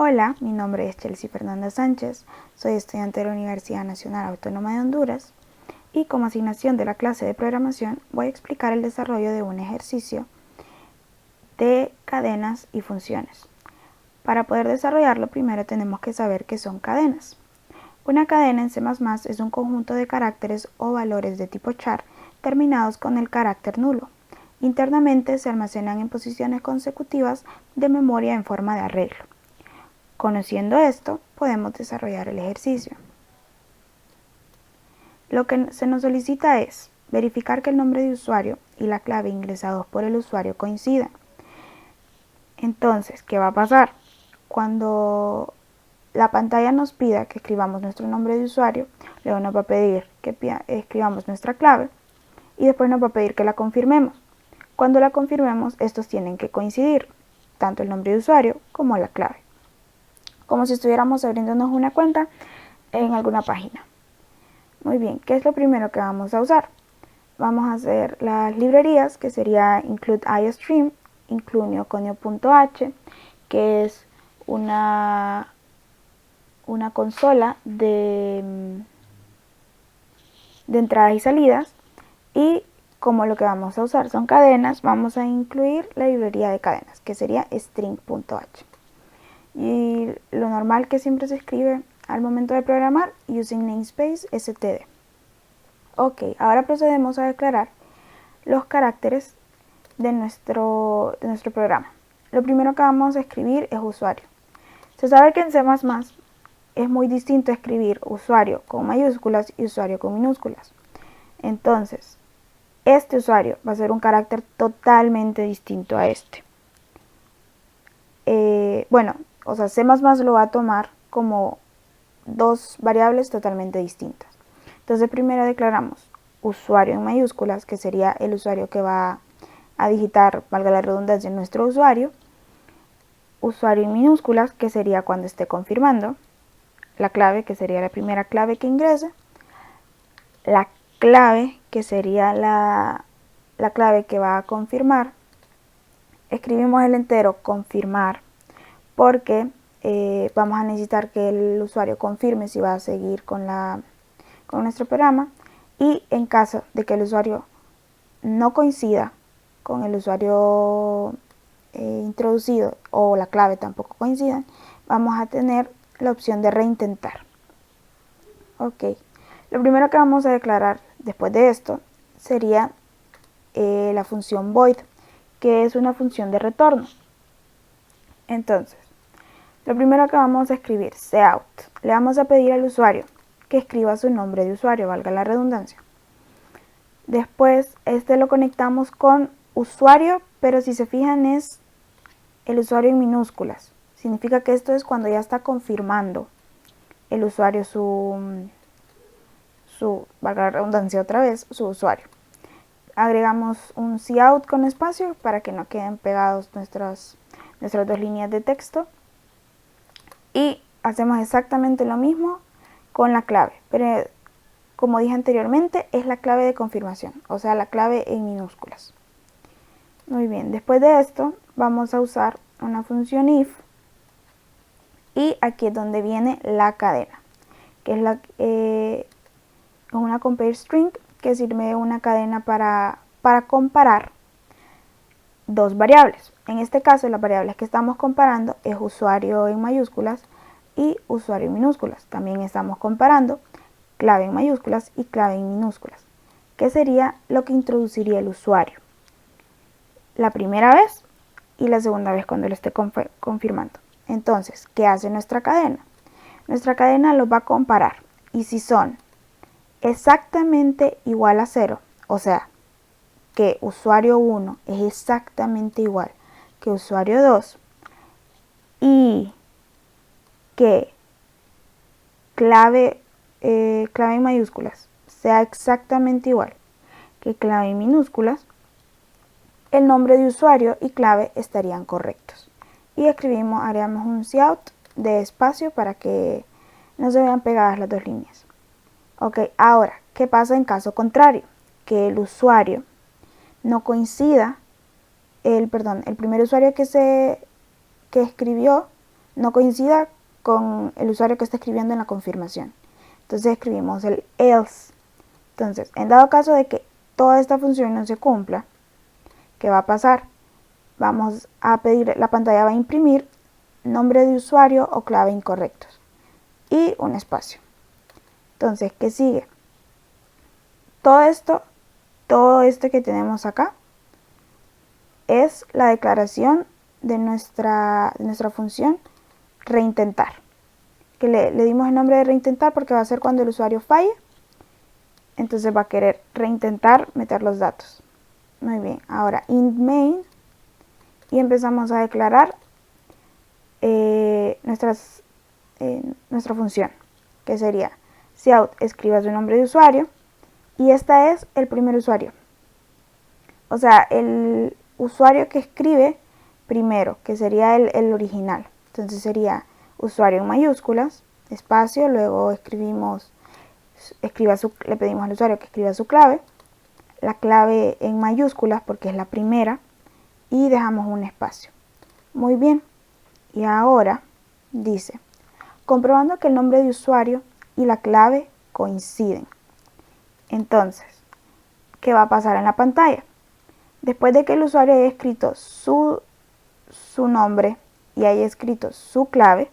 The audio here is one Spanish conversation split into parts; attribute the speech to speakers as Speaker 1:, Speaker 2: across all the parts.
Speaker 1: Hola, mi nombre es Chelsea Fernanda Sánchez, soy estudiante de la Universidad Nacional Autónoma de Honduras y como asignación de la clase de programación voy a explicar el desarrollo de un ejercicio de cadenas y funciones. Para poder desarrollarlo primero tenemos que saber qué son cadenas. Una cadena en C++ es un conjunto de caracteres o valores de tipo char terminados con el carácter nulo. Internamente se almacenan en posiciones consecutivas de memoria en forma de arreglo. Conociendo esto, podemos desarrollar el ejercicio. Lo que se nos solicita es verificar que el nombre de usuario y la clave ingresados por el usuario coincidan. Entonces, ¿qué va a pasar? Cuando la pantalla nos pida que escribamos nuestro nombre de usuario, luego nos va a pedir que escribamos nuestra clave y después nos va a pedir que la confirmemos. Cuando la confirmemos, estos tienen que coincidir, tanto el nombre de usuario como la clave, como si estuviéramos abriéndonos una cuenta en alguna página. Muy bien, ¿qué es lo primero que vamos a usar? Vamos a hacer las librerías, que sería include iostream, include neoconio.h, que es una consola de entradas y salidas, y como lo que vamos a usar son cadenas, vamos a incluir la librería de cadenas, que sería string.h. Y lo normal que siempre se escribe al momento de programar, using namespace std. Ok, ahora procedemos a declarar los caracteres de nuestro programa. Lo primero que vamos a escribir es usuario. Se sabe que en C++ es muy distinto escribir usuario con mayúsculas y usuario con minúsculas. Entonces, este usuario va a ser un carácter totalmente distinto a este. C++ lo va a tomar como dos variables totalmente distintas. Entonces primero declaramos usuario en mayúsculas, que sería el usuario que va a digitar, valga la redundancia, nuestro usuario. Usuario en minúsculas, que sería cuando esté confirmando. La clave, que sería la primera clave que ingrese. La clave, que sería la clave que va a confirmar. Escribimos el entero confirmar porque vamos a necesitar que el usuario confirme si va a seguir con nuestro programa, y en caso de que el usuario no coincida con el usuario introducido o la clave tampoco coincidan, vamos a tener la opción de reintentar. Ok, lo primero que vamos a declarar después de esto sería la función void, que es una función de retorno. Entonces, lo primero que vamos a escribir, cout, le vamos a pedir al usuario que escriba su nombre de usuario, valga la redundancia. Después, lo conectamos con usuario, pero si se fijan es el usuario en minúsculas. Significa que esto es cuando ya está confirmando el usuario valga la redundancia otra vez, su usuario. Agregamos un cout con espacio para que no queden pegados nuestras dos líneas de texto. Y hacemos exactamente lo mismo con la clave, pero como dije anteriormente es la clave de confirmación, o sea la clave en minúsculas. Muy bien, después de esto vamos a usar una función if, y aquí es donde viene la cadena, que es una compare string, que sirve una cadena para comparar dos variables. En este caso las variables que estamos comparando es usuario en mayúsculas y usuario en minúsculas. También estamos comparando clave en mayúsculas y clave en minúsculas, que sería lo que introduciría el usuario la primera vez y la segunda vez cuando lo esté confirmando. Entonces, ¿qué hace nuestra cadena? Nuestra cadena los va a comparar, y si son exactamente igual a 0, o sea, que usuario 1 es exactamente igual que usuario 2 y que clave en mayúsculas sea exactamente igual que clave en minúsculas, el nombre de usuario y clave estarían correctos. Y haríamos un cout de espacio para que no se vean pegadas las dos líneas. Ok, ahora, ¿qué pasa en caso contrario? Que el usuario no coincida, el primer usuario que escribió no coincida con el usuario que está escribiendo en la confirmación. Entonces escribimos el else. Entonces, en dado caso de que toda esta función no se cumpla, ¿qué va a pasar? Vamos a pedir, la pantalla va a imprimir nombre de usuario o clave incorrectos y un espacio. Entonces, ¿qué sigue? Todo esto que tenemos acá es la declaración de nuestra función reintentar, que le dimos el nombre de reintentar porque va a ser cuando el usuario falle. Entonces va a querer reintentar meter los datos. Muy bien, ahora int main y empezamos a declarar nuestra función, que sería cout escriba su nombre de usuario y esta es el primer usuario, o sea, el usuario que escribe primero, que sería el original. Entonces sería usuario en mayúsculas, espacio, luego le pedimos al usuario que escriba su clave, la clave en mayúsculas porque es la primera, y dejamos un espacio. Muy bien, y ahora dice, comprobando que el nombre de usuario y la clave coinciden. Entonces, ¿qué va a pasar en la pantalla? Después de que el usuario haya escrito su nombre y haya escrito su clave,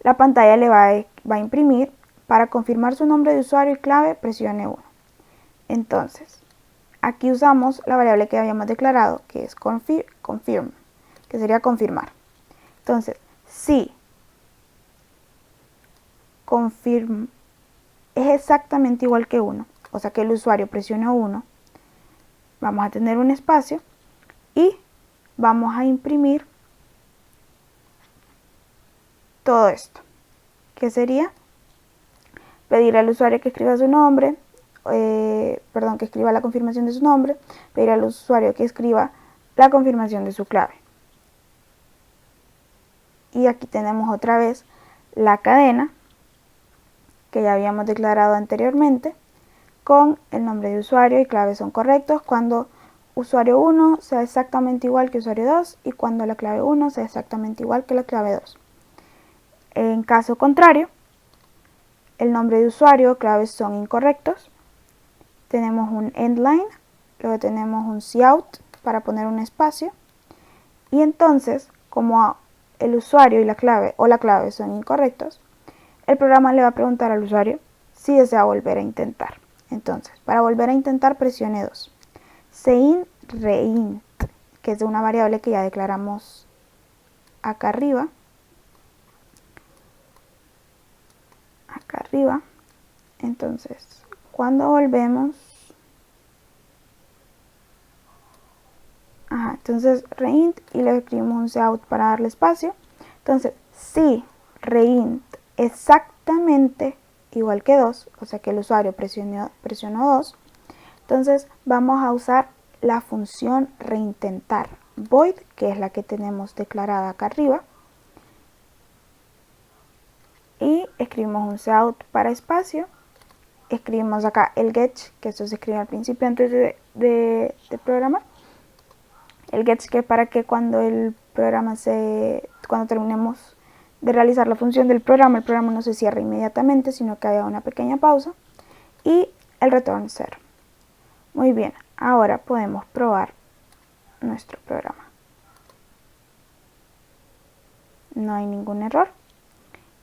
Speaker 1: la pantalla le va a imprimir: para confirmar su nombre de usuario y clave, presione 1. Entonces, aquí usamos la variable que habíamos declarado, que es confirm, que sería confirmar. Entonces, si confirm es exactamente igual que 1, o sea que el usuario presione 1, vamos a tener un espacio y vamos a imprimir todo esto, que sería pedir al usuario que escriba su nombre, que escriba la confirmación de su nombre, pedir al usuario que escriba la confirmación de su clave. Y aquí tenemos otra vez la cadena que ya habíamos declarado anteriormente, con el nombre de usuario y clave son correctos cuando usuario 1 sea exactamente igual que usuario 2 y cuando la clave 1 sea exactamente igual que la clave 2. En caso contrario, el nombre de usuario o claves son incorrectos. Tenemos un endline, luego tenemos un cout para poner un espacio. Y entonces, como el usuario y la clave son incorrectos, el programa le va a preguntar al usuario si desea volver a intentar. Entonces, para volver a intentar, presione 2. Sein reint, que es de una variable que ya declaramos acá arriba. Entonces, cuando volvemos, entonces reint y le escribimos un cout para darle espacio. Entonces, si reint exactamente igual que 2, o sea que el usuario presionó 2, entonces vamos a usar la función reintentar void, que es la que tenemos declarada acá arriba, y escribimos un cout para espacio. Escribimos acá el get, que esto se escribe al principio antes de programar. El get, que es para que cuando cuando terminemos de realizar la función del programa, el programa no se cierre inmediatamente, sino que haya una pequeña pausa. Y el return 0. Muy bien, ahora podemos probar nuestro programa. No hay ningún error.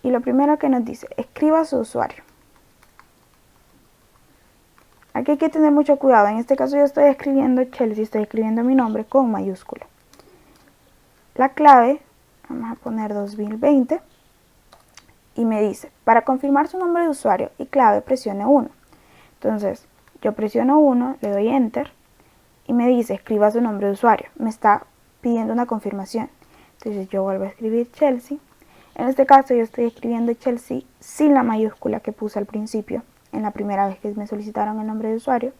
Speaker 1: Y lo primero que nos dice, escriba su usuario. Aquí hay que tener mucho cuidado. En este caso yo estoy escribiendo Chelsea, estoy escribiendo mi nombre con mayúscula. La clave, vamos a poner 2020. Y me dice, para confirmar su nombre de usuario y clave, presione 1. Entonces, yo presiono 1, le doy Enter. Y me dice, escriba su nombre de usuario. Me está pidiendo una confirmación. Entonces yo vuelvo a escribir Chelsea. En este caso yo estoy escribiendo Chelsea sin la mayúscula que puse al principio, en la primera vez que me solicitaron el nombre de usuario.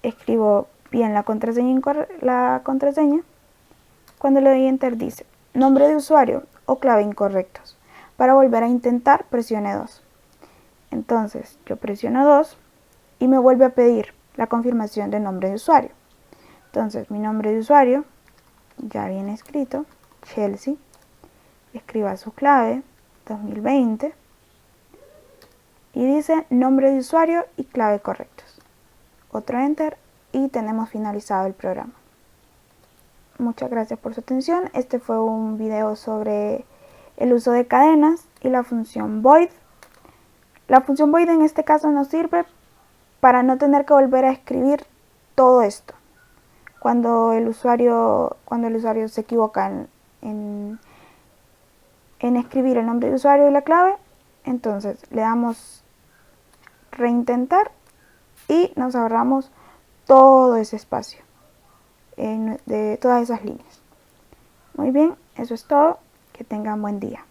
Speaker 1: Escribo bien la contraseña. Cuando le doy Enter dice, nombre de usuario o clave incorrectos. Para volver a intentar, presione 2. Entonces yo presiono 2 y me vuelve a pedir la confirmación de nombre de usuario. Entonces mi nombre de usuario ya viene escrito, Chelsea. escriba su clave 2020 y dice nombre de usuario y clave correctos. Otro enter y tenemos finalizado el programa. Muchas gracias por su atención. Este fue un video sobre el uso de cadenas y la función void. La función void en este caso nos sirve para no tener que volver a escribir todo esto. Cuando el usuario se equivoca en escribir el nombre de usuario y la clave, entonces le damos reintentar y nos ahorramos todo ese espacio de todas esas líneas. Muy bien, eso es todo. Que tengan buen día.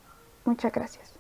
Speaker 1: Muchas gracias.